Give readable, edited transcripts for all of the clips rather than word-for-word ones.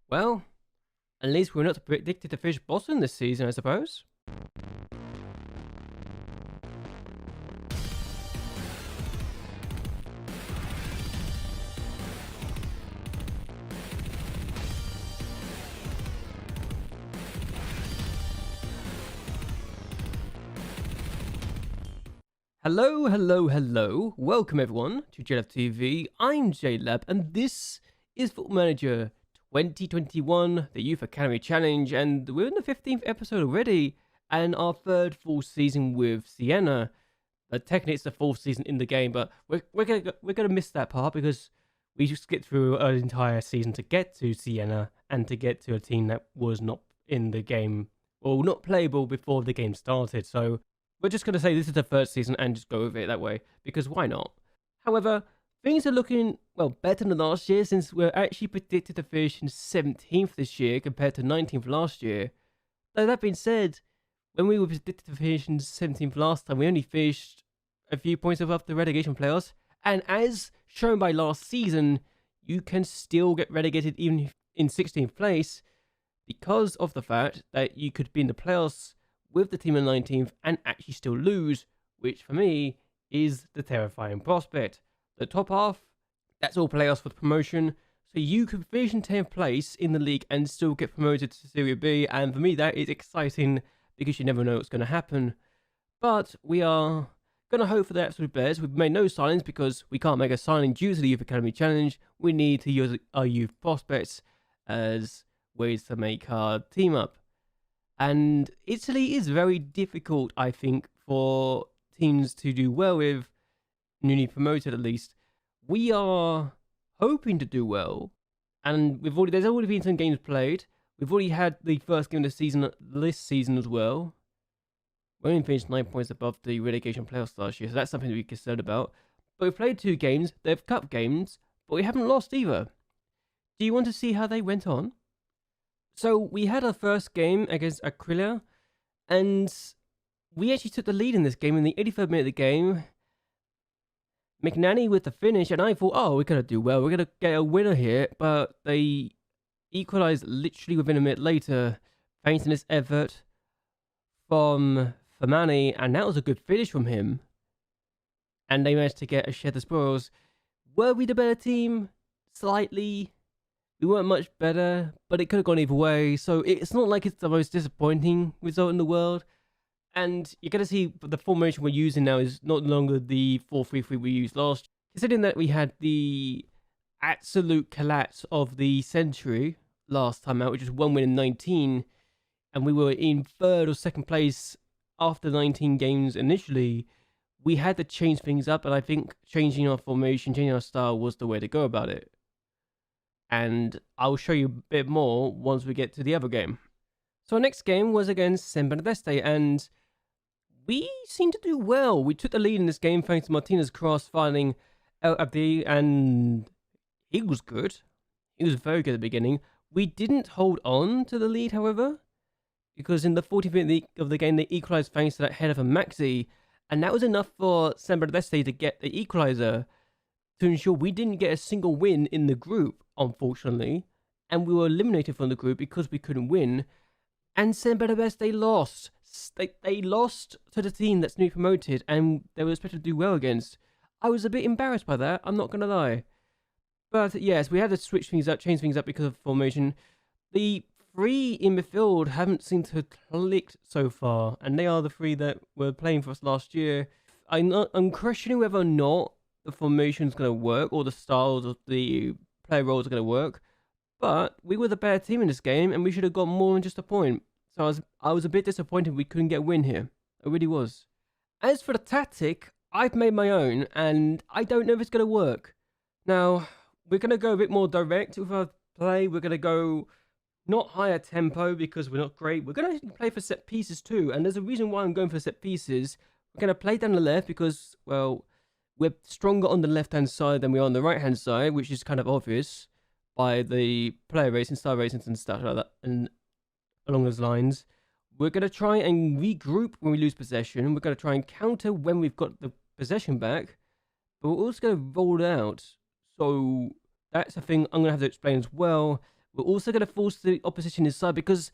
Well, at least we're not predicted to finish bottom this season, I suppose. Hello, hello, hello. Welcome everyone to JLABTV. I'm JLAB and this is Football Manager 2021, the Youth Academy Challenge, and we're in the 15th episode already and our third full season with Siena. Technically it's the fourth season in the game, but we're gonna miss that part because we just skipped through an entire season to get to Siena and to get to a team that was not in the game, or not playable before the game started. So we're just going to say this is the first season and just go with it that way, because why not? However, things are looking, well, better than last year, since we're actually predicted to finish in 17th this year compared to 19th last year. Though that being said, when we were predicted to finish in 17th last time, we only finished a few points above the relegation playoffs, and as shown by last season, you can still get relegated even in 16th place because of the fact that you could be in the playoffs with the team in 19th and actually still lose, which for me is the terrifying prospect. The top half, that's all playoffs for the promotion, so you could finish in 10th place in the league and still get promoted to Serie B, and for me that is exciting because you never know what's going to happen. But we are going to hope for the absolute best. We've made no signings because we can't make a signing due to the Youth Academy Challenge. We need to use our youth prospects as ways to make our team up. And Italy is very difficult, I think, for teams to do well with, newly promoted at least. We are hoping to do well, and there's already been some games played. We've already had the first game of the season this season as well. We only finished 9 points above the relegation playoffs last year, so that's something to be concerned about. But we've played 2 games, they're cup games, but we haven't lost either. Do you want to see how they went on? So we had our first game against Aquila, and we actually took the lead in this game in the 83rd minute of the game. McNanny with the finish, and I thought, oh, we're going to do well. We're going to get a winner here, but they equalised literally within a minute later, thanks to this effort from Fermani, and that was a good finish from him. And they managed to get a share of the spoils. Were we the better team? Slightly. We weren't much better, but it could have gone either way, so it's not like it's the most disappointing result in the world. And you're going to see the formation we're using now is not longer the 4-3-3 we used last year. Considering that we had the absolute collapse of the century last time out, which was 1 win in 19, and we were in 3rd or 2nd place after 19 games initially, we had to change things up, and I think changing our formation, changing our style was the way to go about it. And I'll show you a bit more once we get to the other game. So our next game was against San Benedeste, and we seemed to do well. We took the lead in this game thanks to Martinez's cross finding El Abdi, and he was good. He was very good at the beginning. We didn't hold on to the lead, however, because in the 40th minute of the game, they equalised thanks to that header from Maxi, and that was enough for San Benedeste to get the equaliser to ensure we didn't get a single win in the group, unfortunately, and we were eliminated from the group because we couldn't win. And San Benedeste lost. They lost to the team that's newly promoted, and they were expected to do well against. I was a bit embarrassed by that, I'm not going to lie. But yes, we had to switch things up, change things up because of formation. The 3 in midfield haven't seemed to have clicked so far, and they are the 3 that were playing for us last year. I'm questioning whether or not the formation is going to work, or the styles of the player roles are going to work. But we were the better team in this game, and we should have got more than just a point. So I was a bit disappointed we couldn't get a win here. I really was. As for the tactic, I've made my own, and I don't know if it's going to work. Now, we're going to go a bit more direct with our play. We're going to go not higher tempo because we're not great. We're going to play for set pieces too, and there's a reason why I'm going for set pieces. We're going to play down the left because, well, we're stronger on the left-hand side than we are on the right-hand side, which is kind of obvious by the player ratings, star ratings, and stuff like that, and along those lines. We're going to try and regroup when we lose possession. We're going to try and counter when we've got the possession back, but we're also going to roll it out. So that's a thing I'm going to have to explain as well. We're also going to force the opposition inside because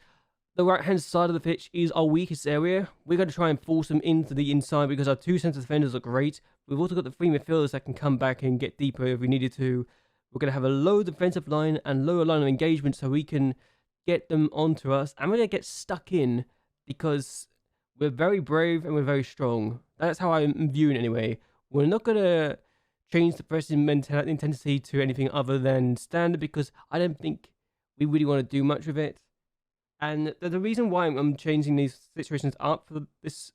the right-hand side of the pitch is our weakest area. We're going to try and force them into the inside because our two centre defenders are great. We've also got the three midfielders that can come back and get deeper if we needed to. We're going to have a low defensive line and lower line of engagement so we can get them onto us. And we're going to get stuck in because we're very brave and we're very strong. That's how I'm viewing it anyway. We're not going to change the pressing intensity to anything other than standard because I don't think we really want to do much with it. And the reason why I'm changing these situations up for this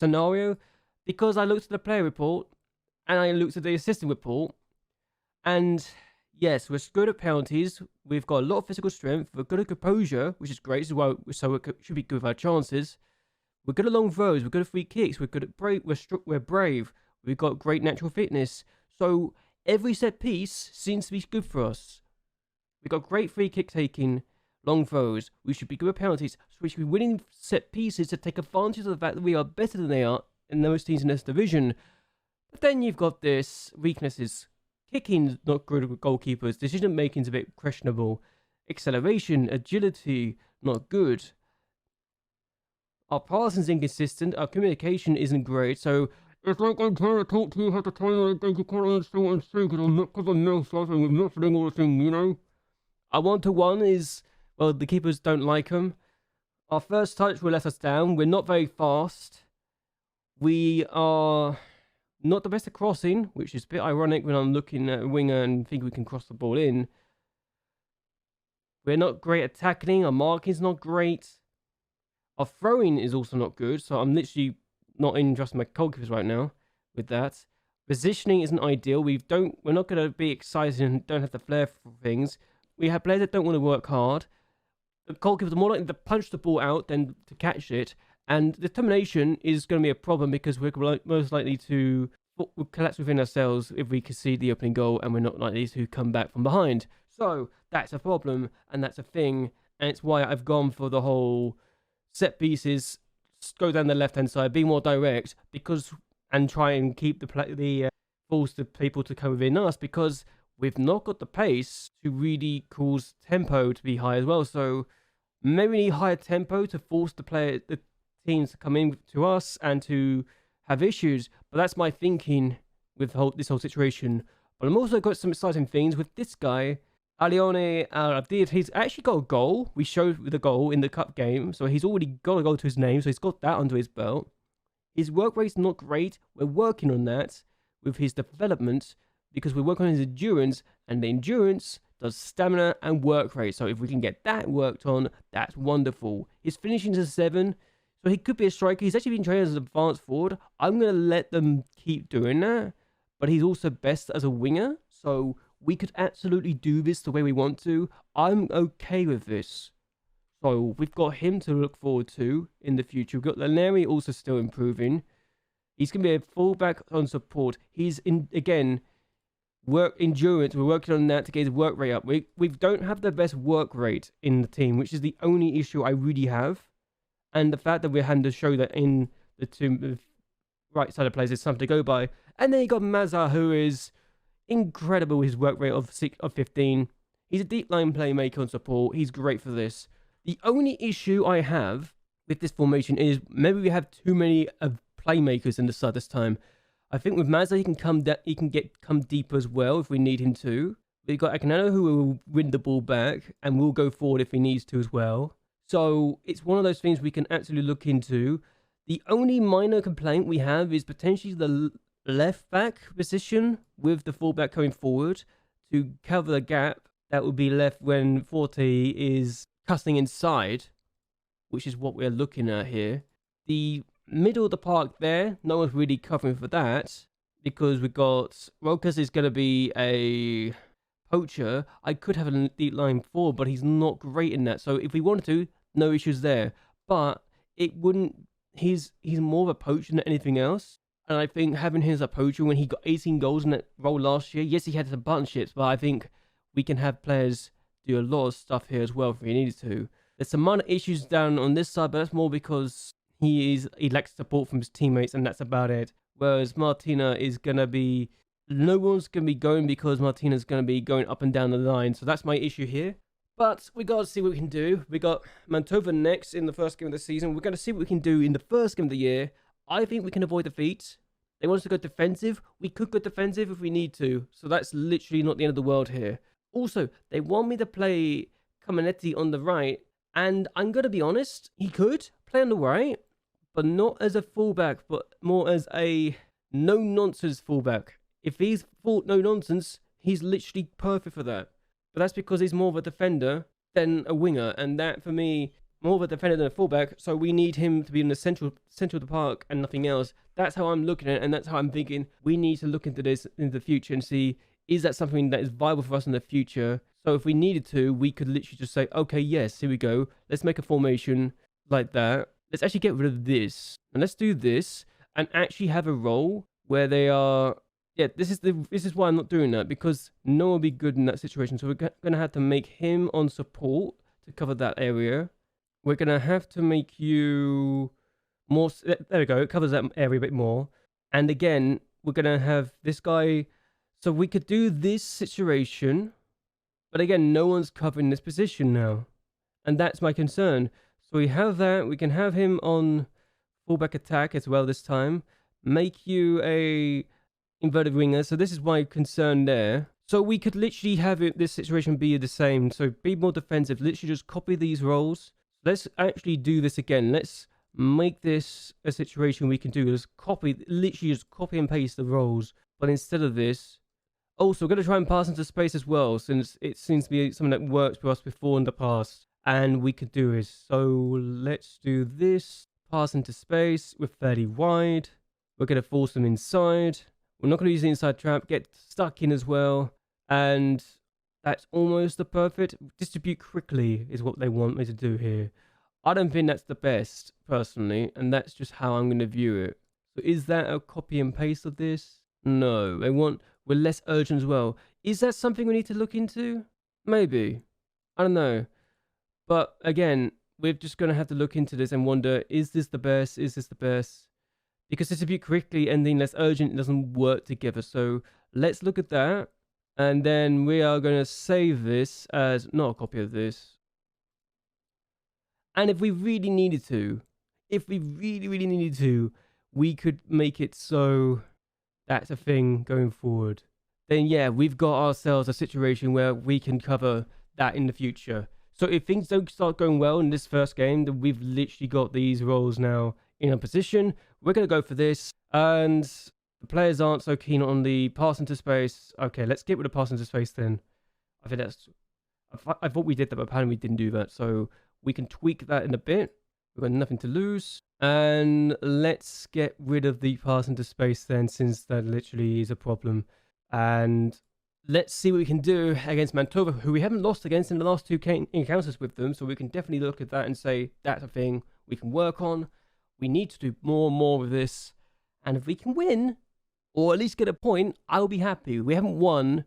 scenario, because I looked at the player report and I looked at the assistant report, and yes, we're good at penalties. We've got a lot of physical strength. We're good at composure, which is great. So it should be good with our chances. We're good at long throws. We're good at free kicks. We're good at we're brave. We've got great natural fitness. So every set piece seems to be good for us. We've got great free kick taking, long throws. We should be good at penalties. So we should be winning set pieces to take advantage of the fact that we are better than they are in most teams in this division. But then you've got this weaknesses. Kicking's not good with goalkeepers. Decision making's a bit questionable. Acceleration, agility, not good. Our passing's inconsistent. Our communication isn't great. So it's like I'm trying to talk to you half the time and I think you can't understand what I'm saying because I'm not because I'm mouth and with nothing or thing, you know? Our 1-to-1 is, well, the keepers don't like them. Our first touch will let us down. We're not very fast. We are not the best at crossing, which is a bit ironic when I'm looking at a winger and think we can cross the ball in. We're not great at tackling. Our marking's not great. Our throwing is also not good, so I'm literally not interested in my goalkeepers right now with that. Positioning isn't ideal. We're not going to be excited and don't have the flair for things. We have players that don't want to work hard. The goalkeepers are more likely to punch the ball out than to catch it. And determination is going to be a problem because we're most likely to collapse within ourselves if we concede the opening goal and we're not likely to come back from behind. So that's a problem and that's a thing. And it's why I've gone for the whole set pieces, go down the left-hand side, be more direct and try and keep force the people to come within us because we've not got the pace to really cause tempo to be high as well. So maybe we need higher tempo to force the teams to come in to us and to have issues. But that's my thinking with this whole situation. But I'm also got some exciting things with this guy, Alione Al-Abdid. He's actually got a goal. We showed the goal in the cup game. So he's already got a goal to his name. So he's got that under his belt. His work rate's not great. We're working on that with his development because we're working on his endurance. And the endurance does stamina and work rate. So if we can get that worked on, that's wonderful. His finishing's a 7. So he could be a striker. He's actually been trained as an advanced forward. I'm going to let them keep doing that. But he's also best as a winger. So we could absolutely do this the way we want to. I'm okay with this. So we've got him to look forward to in the future. We've got Laneri also still improving. He's going to be a fullback on support. He's, work endurance. We're working on that to get his work rate up. We don't have the best work rate in the team, which is the only issue I really have. And the fact that we're having to show that in the right side of players is something to go by. And then you got Mazza, who is incredible. His work rate of 15. He's a deep line playmaker on support. He's great for this. The only issue I have with this formation is maybe we have too many playmakers in the side this time. I think with Mazza, he can come deep as well if we need him to. We've got Akanano who will win the ball back and will go forward if he needs to as well. So it's one of those things we can actually look into. The only minor complaint we have is potentially the left back position with the fullback going forward to cover the gap that would be left when Forte is cutting inside, which is what we're looking at here. The middle of the park there, no one's really covering for that because we got Rokas is going to be a poacher. I could have a deep line forward, but he's not great in that. So if we wanted to, no issues there. But it wouldn't. He's more of a poacher than anything else. And I think having him as a poacher when he got 18 goals in that role last year, yes, he had some partnerships, but I think we can have players do a lot of stuff here as well if we needed to. There's some minor issues down on this side, but that's more because he lacks support from his teammates, and that's about it. Whereas Martina is going to be... No one's going to be going because Martina's going to be going up and down the line. So that's my issue here. But we got to see what we can do. We got Mantova next in the first game of the season. We're going to see what we can do in the first game of the year. I think we can avoid defeat. They want us to go defensive. We could go defensive if we need to. So that's literally not the end of the world here. Also, they want me to play Kamenetti on the right. And I'm going to be honest, he could play on the right, but not as a fullback, but more as a no-nonsense fullback. If he's no-nonsense, he's literally perfect for that. But that's because he's more of a defender than a winger. And that, for me, more of a defender than a fullback. So we need him to be in the central of the park and nothing else. That's how I'm looking at it. And that's how I'm thinking we need to look into this in the future and see, is that something that is viable for us in the future? So if we needed to, we could literally just say, okay, yes, here we go. Let's make a formation like that. Let's actually get rid of this. And let's do this and actually have a role where they are... Yeah, this is why I'm not doing that, because no one will be good in that situation. So we're going to have to make him on support to cover that area. We're going to have to make you more... There we go. It covers that area a bit more. And again, we're going to have this guy... So we could do this situation, but again, no one's covering this position now. And that's my concern. So we have that. We can have him on fullback attack as well this time. Make you a inverted winger. So this is my concern there. So we could literally have this situation be the same. So be more defensive. Literally just copy these roles. Let's actually do this again. Let's make this a situation we can do. Let's literally just copy and paste the roles. But instead of this... Also, we're going to try and pass into space as well, since it seems to be something that worked for us before in the past. And we could do it. So let's do this. Pass into space. We're fairly wide. We're going to force them inside. We're not going to use the inside trap. Get stuck in as well. And that's almost the perfect. Distribute quickly is what they want me to do here. I don't think that's the best, personally. And that's just how I'm going to view it. So is that a copy and paste of this? No. They want... We're less urgent as well. Is that something we need to look into? Maybe. I don't know. But again, we're just going to have to look into this and wonder, is this the best? Is this the best? Because distribute quickly and then less urgent, it doesn't work together. So let's look at that. And then we are going to save this as not a copy of this. And if we really needed to, we could make it so... That's a thing going forward. Then yeah, we've got ourselves a situation where we can cover that in the future. So if things don't start going well in this first game, then we've literally got these roles now in a position. We're going to go for this. And the players aren't so keen on the pass into space. Okay, let's get rid of pass into space then. I think that's... I thought we did that, but apparently we didn't do that. So we can tweak that in a bit. We've got nothing to lose. And let's get rid of the pass into space then, since that literally is a problem. And let's see what we can do against Mantova, who we haven't lost against in the last two encounters with them. So we can definitely look at that and say, that's a thing we can work on. We need to do more and more with this. And if we can win, or at least get a point, I'll be happy. We haven't won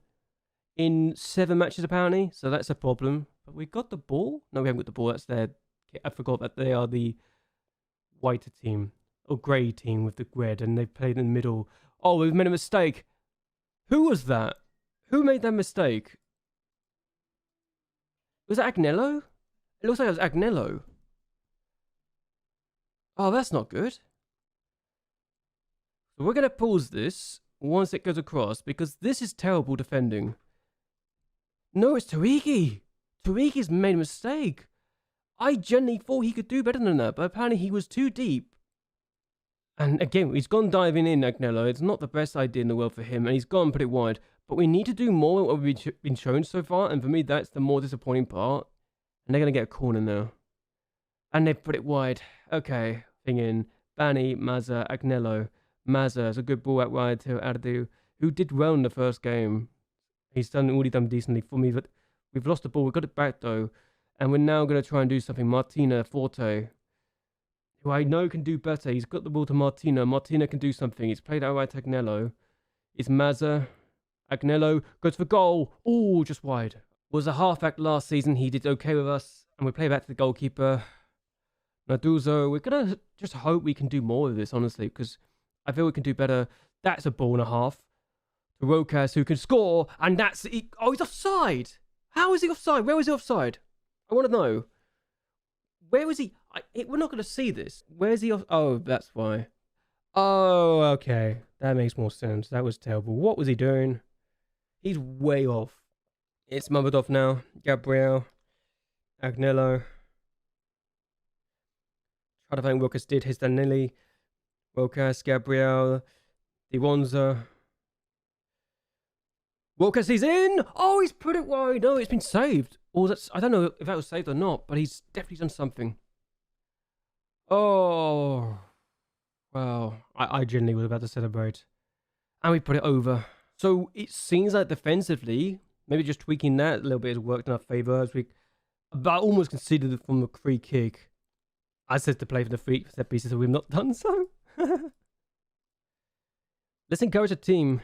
in 7 matches apparently, so that's a problem. But we got the ball? No, we haven't got the ball. That's their... I forgot that they are the whiter team, or grey team with the red, and they played in the middle. Oh, we've made a mistake. Who was that? Who made that mistake? Was that Agnello? It looks like it was Agnello. Oh, that's not good. So we're going to pause this once it goes across, because this is terrible defending. No, it's Tariki. Tariki's made a mistake. I genuinely thought he could do better than that, but apparently he was too deep. And again, he's gone diving in, Agnello. It's not the best idea in the world for him, and he's gone put it wide. But we need to do more than what we've been shown so far, and for me, that's the more disappointing part. And they're going to get a corner now. And they've put it wide. Okay, thing in. Bani, Mazza, Agnello. Mazza is a good ball out wide to Adadu, who did well in the first game. He's already done decently for me, but we've lost the ball. We've got it back, though. And we're now going to try and do something. Martina Forte, who I know can do better. He's got the ball to Martina. Martina can do something. He's played out right to Agnello. It's Mazza. Agnello goes for goal. Oh, just wide. Was a halfback last season. He did okay with us. And we play back to the goalkeeper. Naduzo. We're going to just hope we can do more with this, honestly, because I feel we can do better. That's a ball and a half. To Rokas, who can score. And that's... Oh, he's offside. How is he offside? Where was he offside? I want to know. Where was he? We're not going to see this. Where is he off? Oh, that's why. Oh, okay. That makes more sense. That was terrible. What was he doing? He's way off. It's mothered off now. Gabriel. Agnello. Try to find Wilkes did his Danelli. Wilkes, Gabriel. Diwanza. Wilkes, he's in! Oh, he's put it wide. No, it's been saved. Or that's, I don't know if that was saved or not, but he's definitely done something. Oh. Wow. I genuinely was about to celebrate. And we put it over. So it seems like defensively, maybe just tweaking that a little bit has worked in our favour. As we about almost conceded it from a free kick. I said to play for the free set pieces, so we've not done so. Let's encourage the team.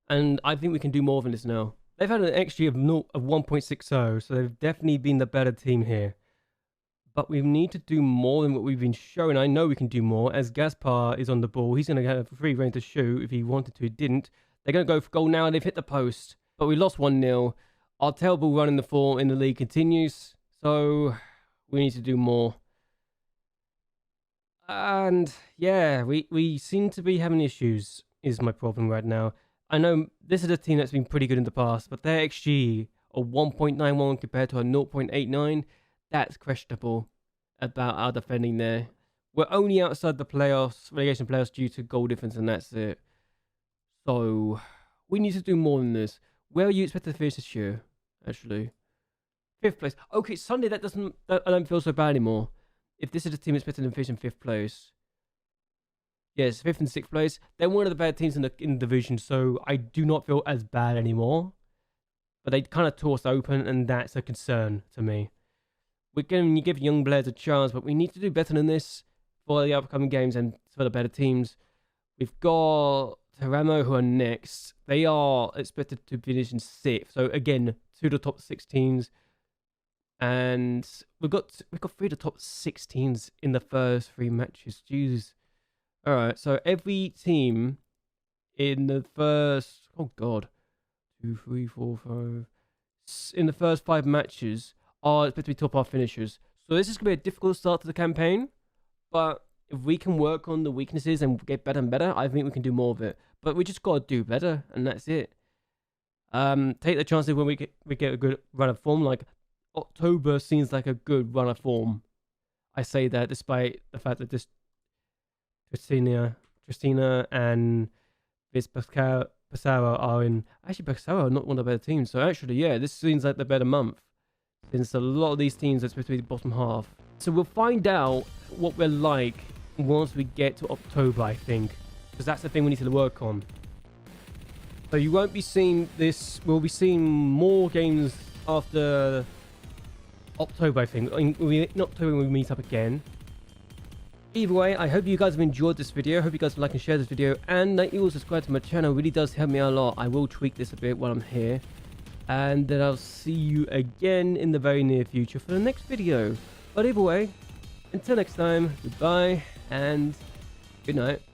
And I think we can do more than this now. They've had an XG of 1.60, so they've definitely been the better team here. But we need to do more than what we've been showing. I know we can do more, as Gaspar is on the ball. He's going to have free reign to shoot if he wanted to. He didn't. They're going to go for goal now, and they've hit the post. But we lost 1-0. Our terrible run in the form in the league continues, so we need to do more. And yeah, we seem to be having issues, is my problem right now. I know this is a team that's been pretty good in the past, but their XG of 1.91 compared to a 0.89, that's questionable about our defending there. We're only outside the playoffs, relegation playoffs, due to goal difference, and that's it. So we need to do more than this. Where are you expected to finish this year, actually? 5th place. Okay, Sunday, I don't feel so bad anymore. If this is a team expected to finish in 5th place. Yes, 5th and 6th place. They're one of the better teams in the division, so I do not feel as bad anymore. But they kind of tore us open, and that's a concern to me. We're going to give young players a chance, but we need to do better than this for the upcoming games and for the better teams. We've got Teramo, who are next. They are expected to finish in 6th. So again, 2 of the top 6 teams. And we've got 3 of the top 6 teams in the first 3 matches. Jesus. All right, so every team in the first, oh God, 2, 3, 4, 5, in the first 5 matches are expected to be top half finishers. So this is going to be a difficult start to the campaign, but if we can work on the weaknesses and get better and better, I think we can do more of it. But we just got to do better, and that's it. Take the chances when we get a good run of form. Like October seems like a good run of form. I say that despite the fact that this Tristina and this Pescara are in. Actually, Pescara are not one of the better teams. So actually, yeah, this seems like the better month, since a lot of these teams are supposed to be the bottom half. So we'll find out what we're like once we get to October, I think, because that's the thing we need to work on. So you won't be seeing this. We'll be seeing more games after October, I think. In October, we meet up again. Either way, I hope you guys have enjoyed this video. I hope you guys like and share this video, and that you all subscribe to my channel. It really does help me out a lot. I will tweak this a bit while I'm here, and then I'll see you again in the very near future for the next video. But either way, until next time, goodbye and good night.